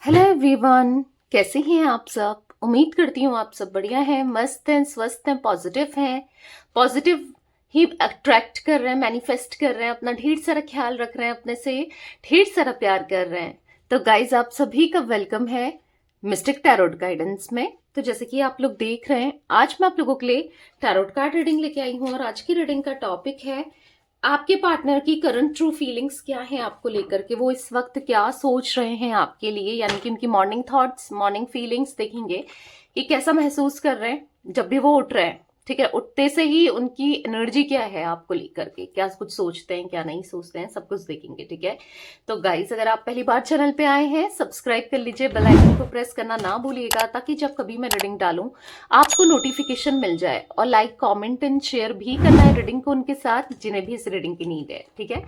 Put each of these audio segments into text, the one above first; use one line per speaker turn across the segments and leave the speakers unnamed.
Hello everyone, कैसे हैं आप सब। उम्मीद करती हूँ आप सब बढ़िया हैं, मस्त हैं, स्वस्थ हैं, पॉजिटिव हैं। पॉजिटिव ही अट्रैक्ट कर रहे हैं, मैनिफेस्ट कर रहे हैं, अपना ढेर सारा ख्याल रख रहे हैं, अपने से ढेर सारा प्यार कर रहे हैं। तो गाइज, आप सभी का वेलकम है मिस्टिक टैरोट गाइडेंस में। तो जैसे कि आप लोग देख रहे हैं, आज मैं आप लोगों के लिए टैरोट कार्ड रीडिंग लेके आई हूँ और आज की रीडिंग का टॉपिक है आपके पार्टनर की करंट ट्रू फीलिंग्स क्या है आपको लेकर के, वो इस वक्त क्या सोच रहे हैं आपके लिए, यानी कि उनकी मॉर्निंग थॉट्स, मॉर्निंग फीलिंग्स देखेंगे कि कैसा महसूस कर रहे हैं जब भी वो उठ रहे हैं। ठीक है, उठते से ही उनकी एनर्जी क्या है आपको लेकर के, क्या कुछ सोचते हैं, क्या नहीं सोचते हैं, सब कुछ देखेंगे। ठीक है, तो गाइस, अगर आप पहली बार चैनल पे आए हैं, सब्सक्राइब कर लीजिए, बेल आइकन को प्रेस करना ना भूलिएगा, ताकि जब कभी मैं रीडिंग डालूं आपको नोटिफिकेशन मिल जाए। और लाइक, कमेंट एंड शेयर भी करना है रीडिंग को उनके साथ जिन्हें भी इस रीडिंग की नीड है। ठीक है,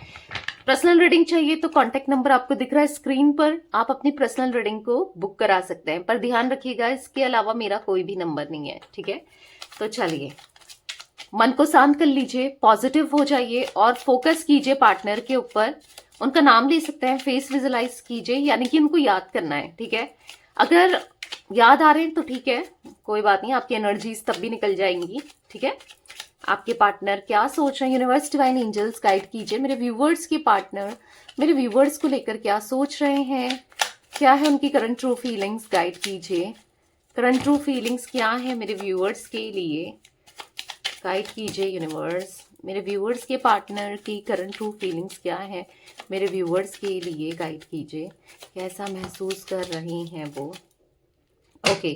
पर्सनल रीडिंग चाहिए तो कांटेक्ट नंबर आपको दिख रहा है स्क्रीन पर, आप अपनी पर्सनल रीडिंग को बुक करा सकते हैं। पर ध्यान रखिएगा, इसके अलावा मेरा कोई भी नंबर नहीं है। ठीक है, तो चलिए, मन को शांत कर लीजिए, पॉजिटिव हो जाइए और फोकस कीजिए पार्टनर के ऊपर। उनका नाम ले सकते हैं, फेस विजुलाइज कीजिए, यानी कि उनको याद करना है। ठीक है, अगर याद आ रहे हैं तो ठीक है, कोई बात नहीं, आपकी एनर्जीज तब भी निकल जाएंगी। ठीक है, आपके पार्टनर क्या सोच रहे हैं, यूनिवर्स, डिवाइन एंजल्स गाइड कीजिए मेरे व्यूवर्स के पार्टनर, मेरे व्यूवर्स को लेकर क्या सोच रहे हैं, क्या है उनकी करंट ट्रू फीलिंग्स, गाइड कीजिए। करंट ट्रू फीलिंग्स क्या है मेरे व्यूवर्स के लिए, गाइड कीजिए यूनिवर्स। मेरे व्यूवर्स के पार्टनर की करंट ट्रू फीलिंग्स क्या है मेरे व्यूवर्स के लिए, गाइड कीजिए। कैसा महसूस कर रही हैं वो। ओके,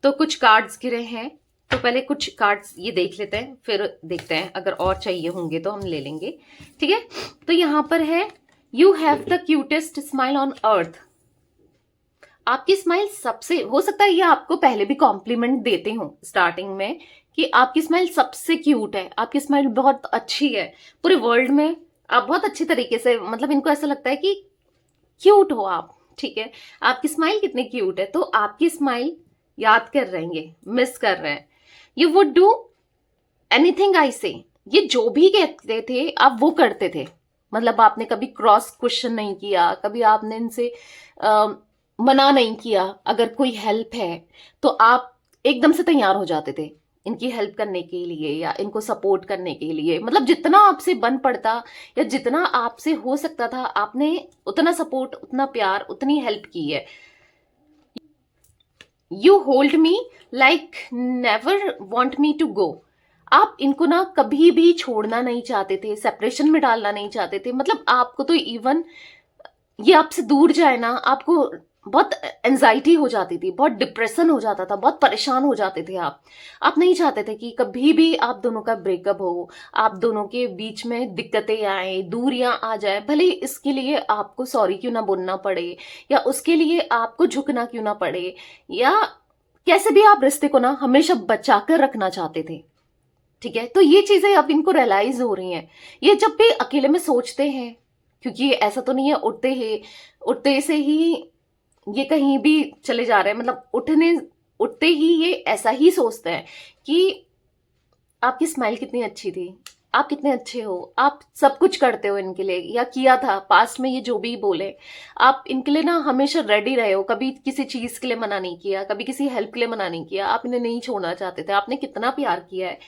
तो कुछ कार्ड्स गिरे हैं, तो पहले कुछ कार्ड्स ये देख लेते हैं, फिर देखते हैं, अगर और चाहिए होंगे तो हम ले लेंगे। ठीक है, तो यहां पर है, you have the cutest smile on earth. आपकी स्माइल सबसे, हो सकता है ये आपको पहले भी कॉम्प्लीमेंट देते हो स्टार्टिंग में कि आपकी स्माइल सबसे क्यूट है, आपकी स्माइल बहुत अच्छी है पूरे वर्ल्ड में, आप बहुत अच्छी तरीके से, मतलब इनको ऐसा लगता है कि क्यूट हो आप। ठीक है, आपकी स्माइल कितनी क्यूट है, तो आपकी स्माइल याद कर रहे हैं, मिस कर रहे हैं। You would do anything I से, ये जो भी कहते थे आप वो करते थे, मतलब आपने कभी क्रॉस क्वेश्चन नहीं किया, कभी आपने इनसे मना नहीं किया। अगर कोई हेल्प है तो आप एकदम से तैयार हो जाते थे इनकी हेल्प करने के लिए या इनको सपोर्ट करने के लिए, मतलब जितना आपसे बन पड़ता या जितना आपसे हो सकता था आपने उतना सपोर्ट, उतना प्यार, उतनी हेल्प की है। You hold me like never want me to go, आप इनको ना कभी भी छोड़ना नहीं चाहते थे, सेपरेशन में डालना नहीं चाहते थे, मतलब आपको तो इवन ये आपसे दूर जाए ना, आपको बहुत एंजाइटी हो जाती थी, बहुत डिप्रेशन हो जाता था, बहुत परेशान हो जाते थे आप नहीं चाहते थे कि कभी भी आप दोनों का ब्रेकअप हो, आप दोनों के बीच में दिक्कतें आए, दूरियां आ जाए, भले इसके लिए आपको सॉरी क्यों ना बोलना पड़े, या उसके लिए आपको झुकना क्यों ना पड़े, या कैसे भी आप रिश्ते को ना हमेशा बचा कर रखना चाहते थे। ठीक है, तो ये चीजें अब इनको रियलाइज हो रही हैं, ये जब भी अकेले में सोचते हैं, क्योंकि ऐसा तो नहीं है उठते से ही ये कहीं भी चले जा रहे हैं, मतलब उठते ही ये ऐसा ही सोचते हैं कि आपकी स्माइल कितनी अच्छी थी, आप कितने अच्छे हो, आप सब कुछ करते हो इनके लिए, या किया था पास्ट में, ये जो भी बोले आप इनके लिए ना हमेशा रेडी रहे हो, कभी किसी चीज के लिए मना नहीं किया, कभी किसी हेल्प के लिए मना नहीं किया, आप इन्हें नहीं छोड़ना चाहते थे, आपने कितना प्यार किया है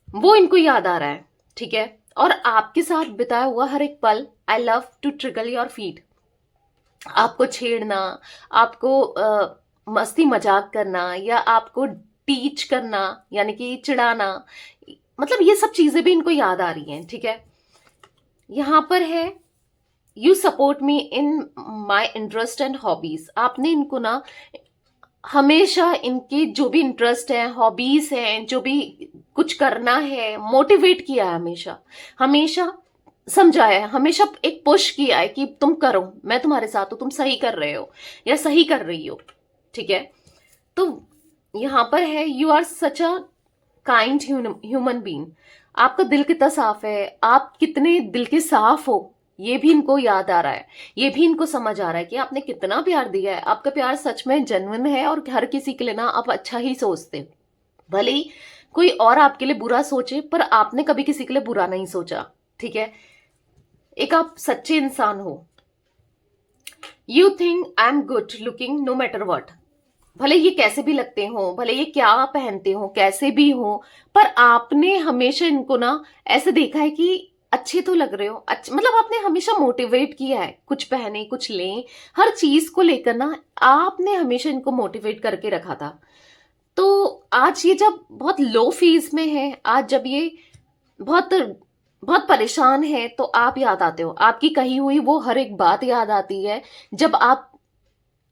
वो इनको याद आ रहा है। ठीक है, और आपके साथ बिताया हुआ हर एक पल, I love to tickle your feet, आपको छेड़ना, आपको मस्ती मजाक करना, या आपको टीच करना, यानी कि चिढ़ाना, मतलब ये सब चीजें भी इनको याद आ रही हैं। ठीक है, यहां पर है, you support me in my interest and hobbies, आपने इनको ना हमेशा इनके जो भी इंटरेस्ट है, हॉबीज हैं, जो भी कुछ करना है, मोटिवेट किया है, हमेशा हमेशा समझाया है, हमेशा एक पुश किया है कि तुम करो, मैं तुम्हारे साथ हूं, तुम सही कर रहे हो या सही कर रही हो। ठीक है, तो यहां पर है, you are such a kind human being, आपका दिल कितना साफ है, आप कितने दिल के साफ हो, ये भी इनको याद आ रहा है, ये भी इनको समझ आ रहा है कि आपने कितना प्यार दिया है, आपका प्यार सच में जेन्युइन है और हर किसी के लिए ना आप अच्छा ही सोचते हो, भले ही कोई और आपके लिए बुरा सोचे पर आपने कभी किसी के लिए बुरा नहीं सोचा। ठीक है, एक आप सच्चे इंसान हो। You think I am good looking no matter what. भले ये कैसे भी लगते हो, भले ये क्या पहनते हो, कैसे भी हो, पर आपने हमेशा इनको ना ऐसे देखा है कि अच्छे तो लग रहे हो, अच्छा मतलब आपने हमेशा मोटिवेट किया है, कुछ पहने कुछ लें, हर चीज को लेकर ना आपने हमेशा इनको मोटिवेट करके रखा था। तो आज ये जब बहुत लो फेज में है, आज जब ये बहुत बहुत परेशान है, तो आप याद आते हो, आपकी कही हुई वो हर एक बात याद आती है। जब आप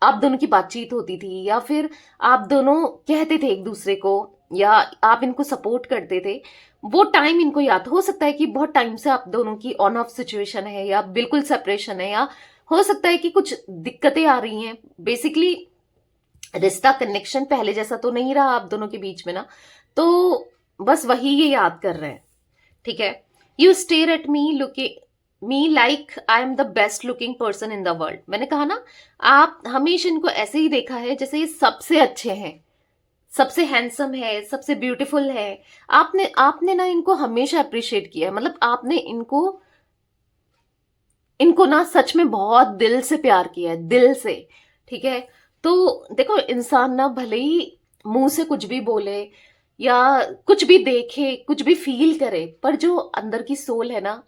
दोनों की बातचीत होती थी, या फिर आप दोनों कहते थे एक दूसरे को, या आप इनको सपोर्ट करते थे, वो टाइम इनको याद हो सकता है कि बहुत टाइम से आप दोनों की ऑन ऑफ सिचुएशन है, या बिल्कुल सेपरेशन है, या हो सकता है कि कुछ दिक्कतें आ रही हैं। बेसिकली रिश्ता कनेक्शन पहले जैसा तो नहीं रहा आप दोनों के बीच में ना, तो बस वही ये याद कर रहे हैं। ठीक है। You stare at me looking me like I am the best looking person in the world. मैंने कहा ना, आप हमेशा इनको ऐसे ही देखा है जैसे ये सबसे अच्छे हैं, सबसे हैंडसम है, सबसे ब्यूटीफुल है। आपने आपने ना इनको हमेशा अप्रिशिएट किया है, मतलब आपने इनको इनको ना सच में बहुत दिल से प्यार किया है, दिल से। ठीक है। तो देखो, इंसान ना भले ही मुंह से कुछ भी बोले या कुछ भी देखे, कुछ भी फील करे, पर जो अंदर की सोल है ना,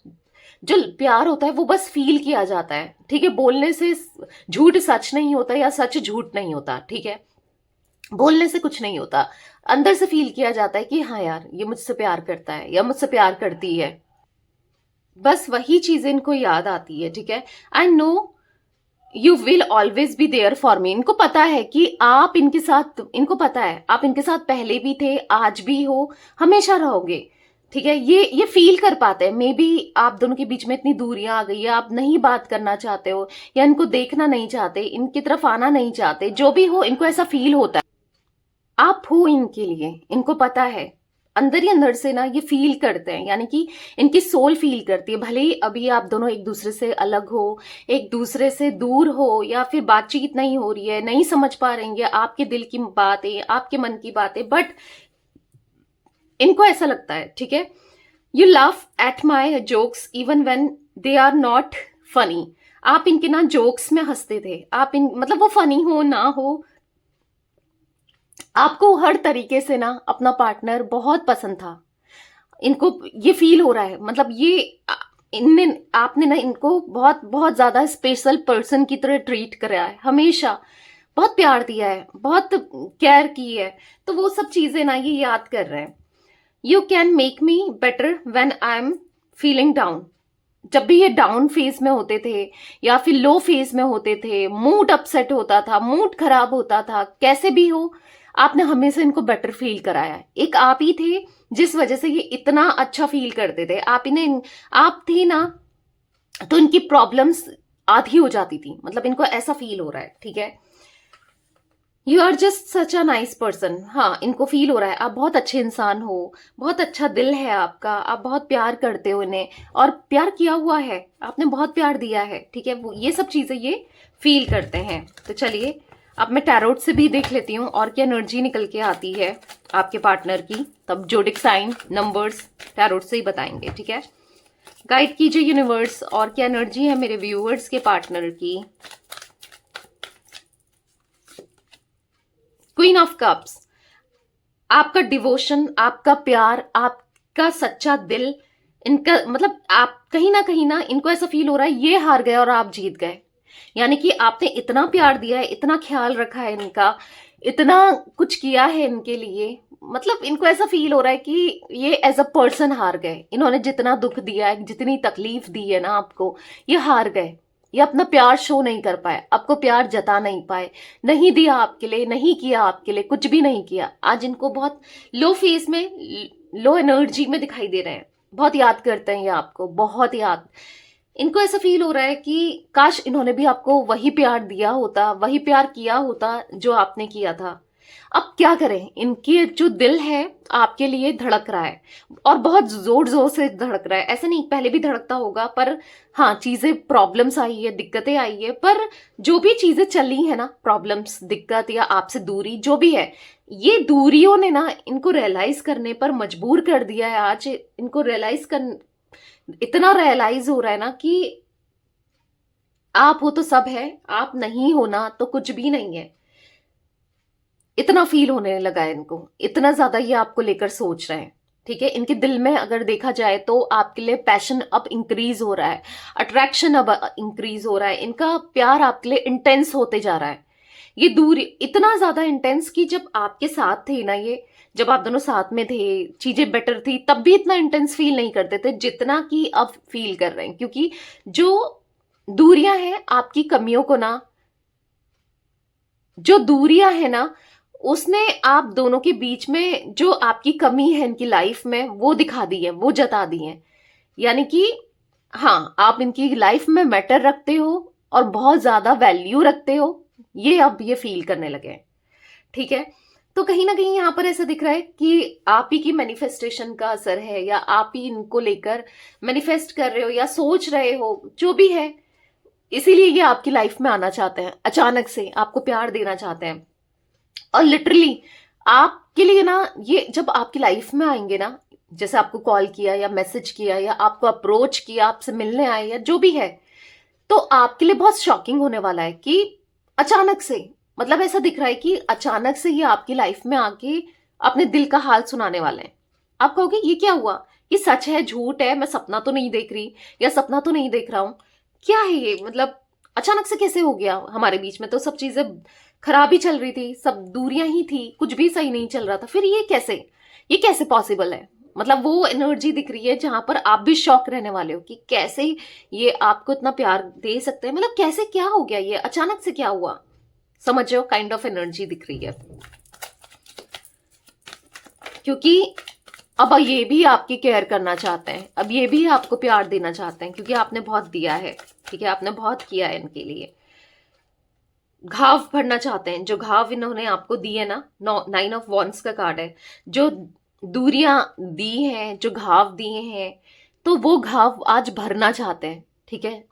जो प्यार होता है वो बस फील किया जाता है। ठीक है। बोलने से झूठ सच नहीं होता, या सच झूठ नहीं होता। ठीक है। बोलने से कुछ नहीं होता, अंदर से फील किया जाता है कि हाँ यार, ये मुझसे प्यार करता है या मुझसे प्यार करती है। बस वही चीजें इनको याद आती है। ठीक है। I know you will always be there for me. इनको पता है कि आप इनके साथ, इनको पता है आप इनके साथ पहले भी थे, आज भी हो, हमेशा रहोगे। ठीक है। ये फील कर पाते हैं। मे बी आप दोनों के बीच में इतनी दूरियां आ गई है, आप नहीं बात करना चाहते हो, या इनको देखना नहीं चाहते, इनकी तरफ आना नहीं चाहते, जो भी हो, इनको ऐसा फील होता है आप हो इनके लिए। इनको पता है, अंदर ही अंदर से ना ये फील करते हैं, यानी कि इनकी सोल फील करती है। भले ही अभी आप दोनों एक दूसरे से अलग हो, एक दूसरे से दूर हो, या फिर बातचीत नहीं हो रही है, नहीं समझ पा रही है आपके दिल की बातें, आपके मन की बातें, बट इनको ऐसा लगता है। ठीक है। You laugh at my jokes even when they are not funny. आप इनके ना जोक्स में हंसते थे, आप इन मतलब वो फनी हो ना हो, आपको हर तरीके से ना अपना पार्टनर बहुत पसंद था। इनको ये फील हो रहा है, मतलब ये इनने आपने ना इनको बहुत बहुत ज्यादा स्पेशल पर्सन की तरह ट्रीट करा है, हमेशा बहुत प्यार दिया है, बहुत केयर की है। तो वो सब चीजें ना ये याद कर रहे हैं। You can make me better when I am feeling down. जब भी ये डाउन फेज में होते थे, या फिर लो फेज में होते थे, मूड अपसेट होता था, मूड खराब होता था, कैसे भी हो, आपने हमेशा इनको बेटर फील कराया है। एक आप ही थे जिस वजह से ये इतना अच्छा फील करते थे। आप इन्हें, आप थे ना, तो इनकी प्रॉब्लम्स आधी हो जाती थी, मतलब इनको ऐसा फील हो रहा है। ठीक है। You are just such a nice person. हाँ, इनको फील हो रहा है आप बहुत अच्छे इंसान हो, बहुत अच्छा दिल है आपका, आप बहुत प्यार करते हो इन्हें, और प्यार किया हुआ है, आपने बहुत प्यार दिया है। ठीक है। ये सब चीजें ये फील करते हैं। तो चलिए, अब मैं टैरोट से भी देख लेती हूँ और क्या एनर्जी निकल के आती है आपके पार्टनर की। तब जोडिक साइन नंबर्स टैरोट से ही बताएंगे। ठीक है। गाइड कीजिए यूनिवर्स, और क्या एनर्जी है मेरे व्यूअर्स के पार्टनर की। Queen of cups. आपका डिवोशन, आपका प्यार, आपका सच्चा दिल, इनका मतलब आप कहीं ना इनको ऐसा फील हो रहा है ये हार गए और आप जीत गए। यानी कि आपने इतना प्यार दिया है, इतना ख्याल रखा है इनका, इतना कुछ किया है इनके लिए, मतलब इनको ऐसा फील हो रहा है कि ये एज अ पर्सन हार गए। इन्होंने जितना दुख दिया है, जितनी तकलीफ दी है ना आपको, ये हार गए। ये अपना प्यार शो नहीं कर पाए, आपको प्यार जता नहीं पाए, नहीं दिया आपके लिए, नहीं किया आपके लिए, कुछ भी नहीं किया। आज इनको बहुत लो फेस में, लो एनर्जी में दिखाई दे रहे हैं, बहुत याद करते हैं ये आपको, बहुत याद। इनको ऐसा फील हो रहा है कि काश इन्होंने भी आपको वही प्यार दिया होता, वही प्यार किया होता जो आपने किया था। अब क्या करें, इनके जो दिल है आपके लिए धड़क रहा है, और बहुत जोर जोर से धड़क रहा है। ऐसा नहीं, पहले भी धड़कता होगा, पर हाँ, चीजें, प्रॉब्लम्स आई है, दिक्कतें आई है, पर जो भी चीजें चली है ना, प्रॉब्लम्स, दिक्कत या आपसे दूरी जो भी है, ये दूरियों ने ना इनको रियलाइज करने पर मजबूर कर दिया है। आज इनको रियलाइज कर, इतना रियलाइज हो रहा है ना कि आप हो तो सब है, आप नहीं हो ना तो कुछ भी नहीं है। इतना फील होने लगा है इनको, इतना ज्यादा ये आपको लेकर सोच रहे हैं। ठीक है, इनके दिल में अगर देखा जाए तो आपके लिए पैशन अब इंक्रीज हो रहा है, अट्रैक्शन अब इंक्रीज हो रहा है, इनका प्यार आपके लिए इंटेंस होते जा रहा है। ये दूरी इतना ज्यादा इंटेंस कि जब आपके साथ थे ना, ये जब आप दोनों साथ में थे, चीजें बेटर थी, तब भी इतना इंटेंस फील नहीं करते थे जितना कि अब फील कर रहे हैं। क्योंकि जो दूरियां हैं आपकी कमियों को ना, जो दूरियां है ना, उसने आप दोनों के बीच में जो आपकी कमी है इनकी लाइफ में वो दिखा दी है, वो जता दी है। यानी कि हाँ, आप इनकी लाइफ में मैटर रखते हो और बहुत ज्यादा वैल्यू रखते हो, ये अब ये फील करने लगे हैं। ठीक है, तो कहीं ना कहीं यहां पर ऐसा दिख रहा है कि आप ही की मैनिफेस्टेशन का असर है, या आप ही इनको लेकर मैनिफेस्ट कर रहे हो या सोच रहे हो, जो भी है। इसीलिए ये आपकी लाइफ में आना चाहते हैं, अचानक से आपको प्यार देना चाहते हैं। और लिटरली आपके लिए ना, ये जब आपकी लाइफ में आएंगे ना, जैसे आपको कॉल किया या मैसेज किया या आपको अप्रोच किया, आपसे मिलने आए या जो भी है, तो आपके लिए बहुत शॉकिंग होने वाला है कि अचानक से, मतलब ऐसा दिख रहा है कि अचानक से ये आपकी लाइफ में आके अपने दिल का हाल सुनाने वाले हैं। आप कहोगे ये क्या हुआ, ये सच है झूठ है, मैं सपना तो नहीं देख रही या सपना तो नहीं देख रहा हूं, क्या है ये, मतलब अचानक से कैसे हो गया, हमारे बीच में तो सब चीजें खराब ही चल रही थी, सब दूरियां ही थी, कुछ भी सही नहीं चल रहा था, फिर ये कैसे पॉसिबल है। मतलब वो एनर्जी दिख रही है जहां पर आप भी शॉक रहने वाले हो कि कैसे ये आपको इतना प्यार दे सकते हैं, मतलब कैसे, क्या हो गया, ये अचानक से क्या हुआ, समझ रहे हो, काइंड ऑफ एनर्जी दिख रही है। क्योंकि अब ये भी आपकी केयर करना चाहते हैं, अब ये भी आपको प्यार देना चाहते हैं, क्योंकि आपने बहुत दिया है। ठीक है, आपने बहुत किया है इनके लिए, घाव भरना चाहते हैं, जो घाव इन्होंने आपको दिए ना, 9 ऑफ वॉन्ड्स का कार्ड है, जो दूरियां दी हैं, जो घाव दिए हैं, तो वो घाव आज भरना चाहते हैं। ठीक है,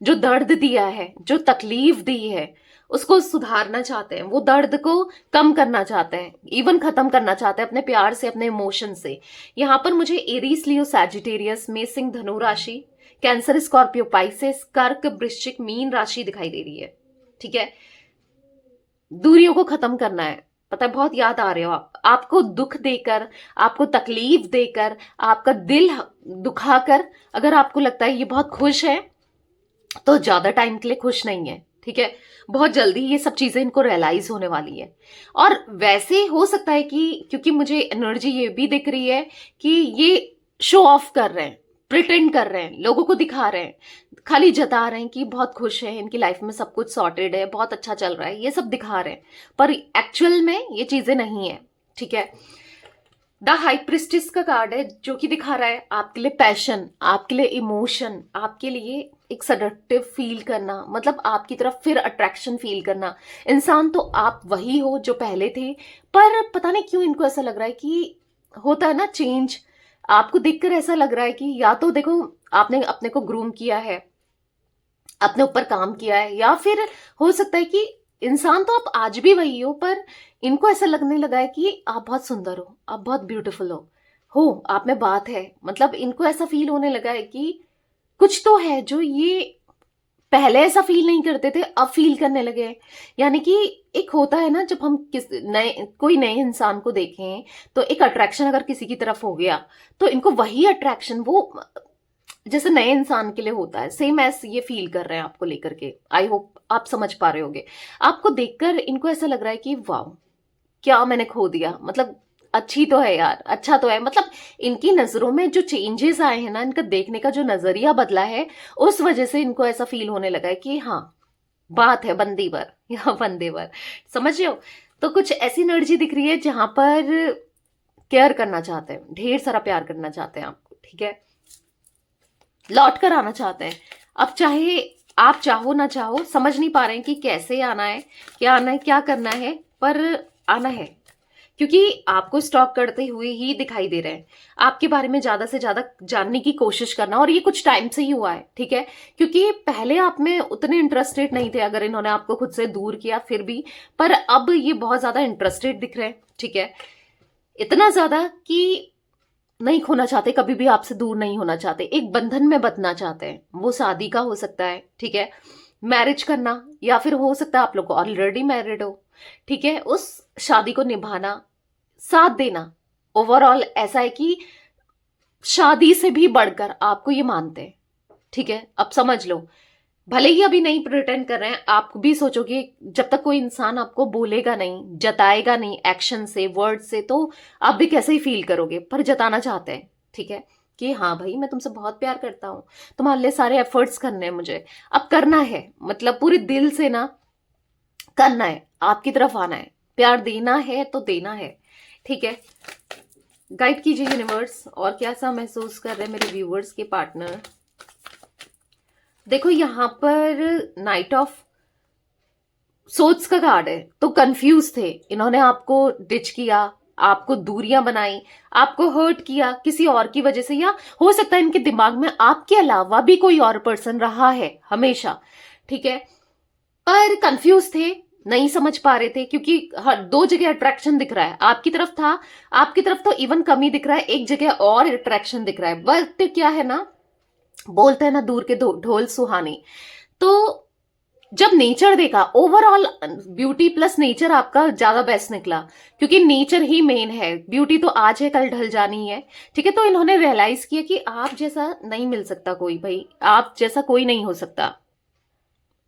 जो दर्द दिया है, जो तकलीफ दी है, उसको सुधारना चाहते हैं, वो दर्द को कम करना चाहते हैं, इवन खत्म करना चाहते हैं अपने प्यार से, अपने इमोशन से। यहां पर मुझे एरीज, लियो, सैजिटेरियस, मेष, धनु राशि, कैंसर, स्कॉर्पियो, पाइसेस, कर्क, वृश्चिक, मीन राशि दिखाई दे रही है। ठीक है, दूरियों को खत्म करना है। पता है, बहुत याद आ रहे हो आप, आपको दुख देकर, आपको तकलीफ देकर, आपका दिल दुखाकर, अगर आपको लगता है ये बहुत खुश है, तो ज्यादा टाइम के लिए खुश नहीं है। ठीक है, बहुत जल्दी ये सब चीजें इनको रियलाइज होने वाली है। और वैसे हो सकता है कि, क्योंकि मुझे एनर्जी ये भी दिख रही है कि ये शो ऑफ कर रहे हैं, प्रिटेंड कर रहे हैं, लोगों को दिखा रहे हैं, खाली जता रहे हैं कि बहुत खुश है, इनकी लाइफ में सब कुछ सॉर्टेड है, बहुत अच्छा चल रहा है, ये सब दिखा रहे हैं, पर एक्चुअल में ये चीजें नहीं है। ठीक है, द हाई प्रिस्टिस का कार्ड है, जो कि दिखा रहा है आपके लिए पैशन, आपके लिए इमोशन, आपके लिए एक सडक्टिव फील करना, मतलब आपकी तरफ फिर अट्रैक्शन फील करना। इंसान तो आप वही हो जो पहले थे, पर पता नहीं क्यों इनको ऐसा लग रहा है कि होता है ना चेंज, आपको देखकर ऐसा लग रहा है कि या तो देखो आपने अपने को ग्रूम किया है, अपने ऊपर काम किया है, या फिर हो सकता है कि इंसान तो आप आज भी वही हो, पर इनको ऐसा लगने लगा है कि आप बहुत सुंदर हो, आप बहुत ब्यूटीफुल हो आप में बात है। मतलब इनको ऐसा फील होने लगा है कि कुछ तो है जो ये पहले ऐसा फील नहीं करते थे, अब फील करने लगे हैं। यानी कि एक होता है ना, जब हम कोई नए इंसान को देखें तो एक अट्रैक्शन अगर किसी की तरफ हो गया, तो इनको वही अट्रैक्शन वो जैसे नए इंसान के लिए होता है, सेम ऐसे ये फील कर रहे हैं आपको लेकर के। आई होप आप समझ पा रहे होगे। आपको देखकर इनको ऐसा लग रहा है कि वाह, क्या मैंने खो दिया, मतलब अच्छी तो है यार, अच्छा तो है, मतलब इनकी नजरों में जो चेंजेस आए हैं ना, इनका देखने का जो नजरिया बदला है, उस वजह से इनको ऐसा फील होने लगा है कि हाँ, बात है बंदीवर या बंदेवर, समझ रहे हो। तो कुछ ऐसी एनर्जी दिख रही है जहां पर केयर करना चाहते हैं, ढेर सारा प्यार करना चाहते हैं आपको। ठीक है, लौट कर आना चाहते हैं। अब चाहे आप चाहो ना चाहो, समझ नहीं पा रहे हैं कि कैसे आना है, क्या आना है, क्या करना है, पर आना है। क्योंकि आपको स्टॉक करते हुए ही दिखाई दे रहे हैं, आपके बारे में ज्यादा से ज्यादा जानने की कोशिश करना, और ये कुछ टाइम से ही हुआ है। ठीक है, क्योंकि पहले आप में उतने इंटरेस्टेड नहीं थे, अगर इन्होंने आपको खुद से दूर किया फिर भी, पर अब ये बहुत ज्यादा इंटरेस्टेड दिख रहे हैं। ठीक है, इतना ज्यादा कि नहीं खोना चाहते, कभी भी आपसे दूर नहीं होना चाहते, एक बंधन में बंधना चाहते हैं। वो शादी का हो सकता है, ठीक है, मैरिज करना, या फिर हो सकता है आप लोग ऑलरेडी मैरिड हो, ठीक है, उस शादी को निभाना, साथ देना। ओवरऑल ऐसा है कि शादी से भी बढ़कर आपको ये मानते हैं, ठीक है। अब समझ लो, भले ही अभी नहीं प्रिटेंड कर रहे हैं, आप भी सोचोगे जब तक कोई इंसान आपको बोलेगा नहीं, जताएगा नहीं एक्शन से, वर्ड से, तो आप भी कैसे ही फील करोगे, पर जताना चाहते हैं, ठीक है, कि हाँ भाई मैं तुमसे बहुत प्यार करता हूं, तुम्हारे लिए सारे एफर्ट्स करने हैं मुझे, अब करना है, मतलब पूरे दिल से ना करना है, आपकी तरफ आना है, प्यार देना है तो देना है, ठीक है। गाइड कीजिए यूनिवर्स, और क्या सा महसूस कर रहे हैं मेरे व्यूअर्स के पार्टनर। देखो यहां पर नाइट ऑफ सोर्ड्स का कार्ड है, तो कंफ्यूज थे, इन्होंने आपको डिच किया, आपको दूरियां बनाई, आपको हर्ट किया किसी और की वजह से, या हो सकता है इनके दिमाग में आपके अलावा भी कोई और पर्सन रहा है हमेशा, ठीक है, पर कंफ्यूज थे, नहीं समझ पा रहे थे, क्योंकि हर दो जगह अट्रैक्शन दिख रहा है, आपकी तरफ था, आपकी तरफ तो इवन कमी दिख रहा है, एक जगह और अट्रैक्शन दिख रहा है, बट क्या है ना, बोलते हैं ना दूर के ढोल सुहाने, तो जब नेचर देखा, ओवरऑल ब्यूटी प्लस नेचर आपका ज्यादा बेस्ट निकला, क्योंकि नेचर ही मेन है, ब्यूटी तो आज है कल ढल जानी है, ठीक है। तो इन्होंने रियलाइज किया कि आप जैसा नहीं मिल सकता कोई, भाई आप जैसा कोई नहीं हो सकता,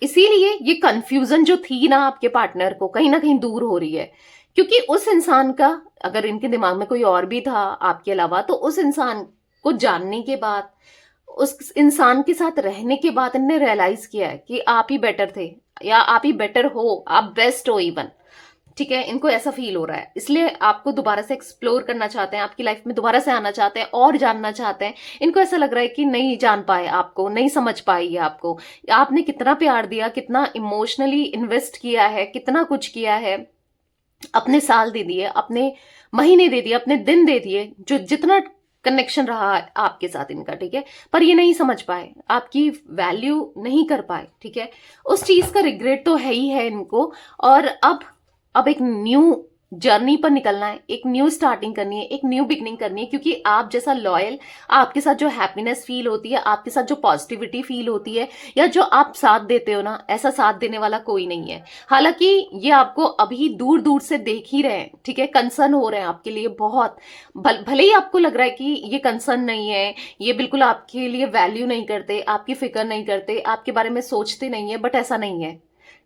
इसीलिए ये कंफ्यूजन जो थी ना आपके पार्टनर को, कहीं ना कहीं दूर हो रही है, क्योंकि उस इंसान का, अगर इनके दिमाग में कोई और भी था आपके अलावा, तो उस इंसान को जानने के बाद, उस इंसान के साथ रहने के बाद इन्होंने रियलाइज किया है कि आप ही बेटर थे, या आप ही बेटर हो, आप बेस्ट हो इवन, ठीक है, इनको ऐसा फील हो रहा है, इसलिए आपको दोबारा से एक्सप्लोर करना चाहते हैं, आपकी लाइफ में दोबारा से आना चाहते हैं और जानना चाहते हैं। इनको ऐसा लग रहा है कि नहीं जान पाए आपको, नहीं समझ पाई है आपको, आपने कितना प्यार दिया, कितना इमोशनली इन्वेस्ट किया है, कितना कुछ किया है, अपने साल दे दिए, अपने महीने दे दिए, अपने दिन दे दिए, जो जितना कनेक्शन रहा है आपके साथ इनका, ठीक है, पर ये नहीं समझ पाए, आपकी वैल्यू नहीं कर पाए, ठीक है, उस चीज का रिग्रेट तो है ही है इनको। और अब एक न्यू जर्नी पर निकलना है, एक न्यू स्टार्टिंग करनी है, एक न्यू बिगनिंग करनी है, क्योंकि आप जैसा लॉयल, आपके साथ जो हैप्पीनेस फील होती है, आपके साथ जो पॉजिटिविटी फील होती है, या जो आप साथ देते हो ना, ऐसा साथ देने वाला कोई नहीं है। हालांकि ये आपको अभी दूर दूर से देख ही रहे हैं, ठीक है, कंसर्न हो रहे हैं आपके लिए बहुत, भले ही आपको लग रहा है कि ये कंसर्न नहीं है, ये बिल्कुल आपके लिए वैल्यू नहीं करते, आपकी फिक्र नहीं करते, आपके बारे में सोचते नहीं है, बट ऐसा नहीं है,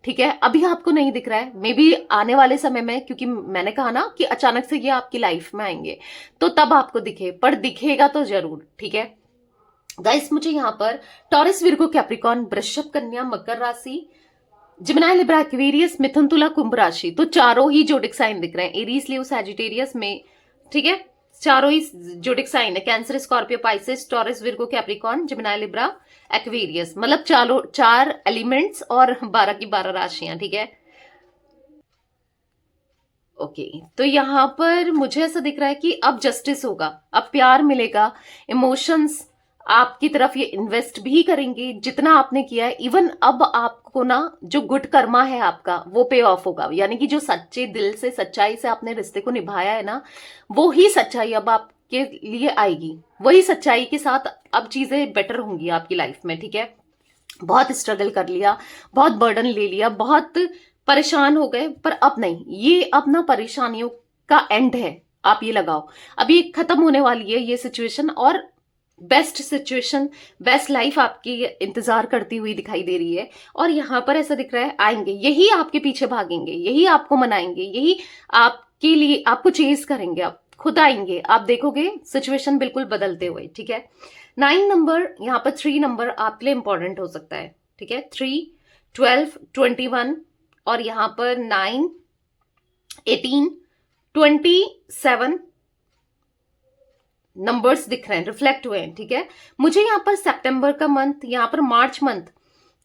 ठीक है। अभी आपको नहीं दिख रहा है, मे बी आने वाले समय में, क्योंकि मैंने कहा ना कि अचानक से ये आपकी लाइफ में आएंगे, तो तब आपको दिखे, पर दिखेगा तो जरूर, ठीक है। गाइस मुझे यहाँ पर टॉरस, विर्गो, कैप्रिकॉर्न, वृषभ, कन्या, मकर राशि, जिमिनाई, लिब्रा, एक्वेरियस, मिथुन, तुला, कुंभ राशि, तो चारों ही जोडिक साइन दिख रहे हैं, एरीज, लियो, सैजिटेरियस में, ठीक है, चारों ही जोडिक साइन है, Cancer, Scorpio, Pisces, Taurus, Virgo, Capricorn, Gemini, Libra, Aquarius, मतलब चार एलिमेंट्स और 12 की 12 राशियां, ठीक है। ओके, तो यहां पर मुझे ऐसा दिख रहा है कि अब जस्टिस होगा, अब प्यार मिलेगा, इमोशंस आपकी तरफ ये इन्वेस्ट भी करेंगे, जितना आपने किया है, इवन अब आपको ना जो गुड कर्मा है आपका वो पे ऑफ होगा, यानी कि जो सच्चे दिल से, सच्चाई से आपने रिश्ते को निभाया है ना, वो ही सच्चाई अब आपके लिए आएगी, वही सच्चाई के साथ अब चीजें बेटर होंगी आपकी लाइफ में, ठीक है। बहुत स्ट्रगल कर लिया, बहुत बर्डन ले लिया, बहुत परेशान हो गए, पर अब नहीं, ये अब ना परेशानियों का एंड है, आप ये लगाओ, अभी खत्म होने वाली है ये सिचुएशन, और बेस्ट सिचुएशन, बेस्ट लाइफ आपकी इंतजार करती हुई दिखाई दे रही है। और यहां पर ऐसा दिख रहा है आएंगे, यही आपके पीछे भागेंगे, यही आपको मनाएंगे, यही आपके लिए आपको चेज करेंगे, आप खुद आएंगे, आप देखोगे सिचुएशन बिल्कुल बदलते हुए, ठीक है। 9 नंबर, यहाँ पर 3 नंबर आपके लिए इंपॉर्टेंट हो सकता है, ठीक है, 3, 12, 21, और यहाँ पर 9, 18, 27 नंबर्स दिख रहे हैं, रिफ्लेक्ट हुए हैं, ठीक है। मुझे यहाँ पर सितंबर का मंथ, यहाँ पर मार्च मंथ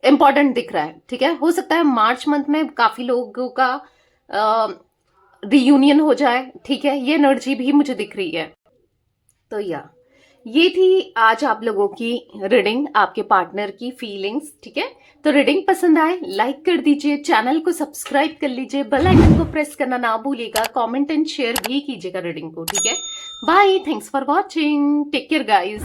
इंपॉर्टेंट दिख रहा है, ठीक है। हो सकता है मार्च मंथ में काफी लोगों का रियूनियन हो जाए, ठीक है, ये एनर्जी भी मुझे दिख रही है। तो ये थी आज आप लोगों की रीडिंग, आपके पार्टनर की फीलिंग्स, ठीक है। तो रीडिंग पसंद आए लाइक कर दीजिए, चैनल को सब्सक्राइब कर लीजिए, बेल आइकन को प्रेस करना ना भूलिएगा, कमेंट एंड शेयर भी कीजिएगा रीडिंग को, ठीक है। Bye, thanks for watching, take care guys.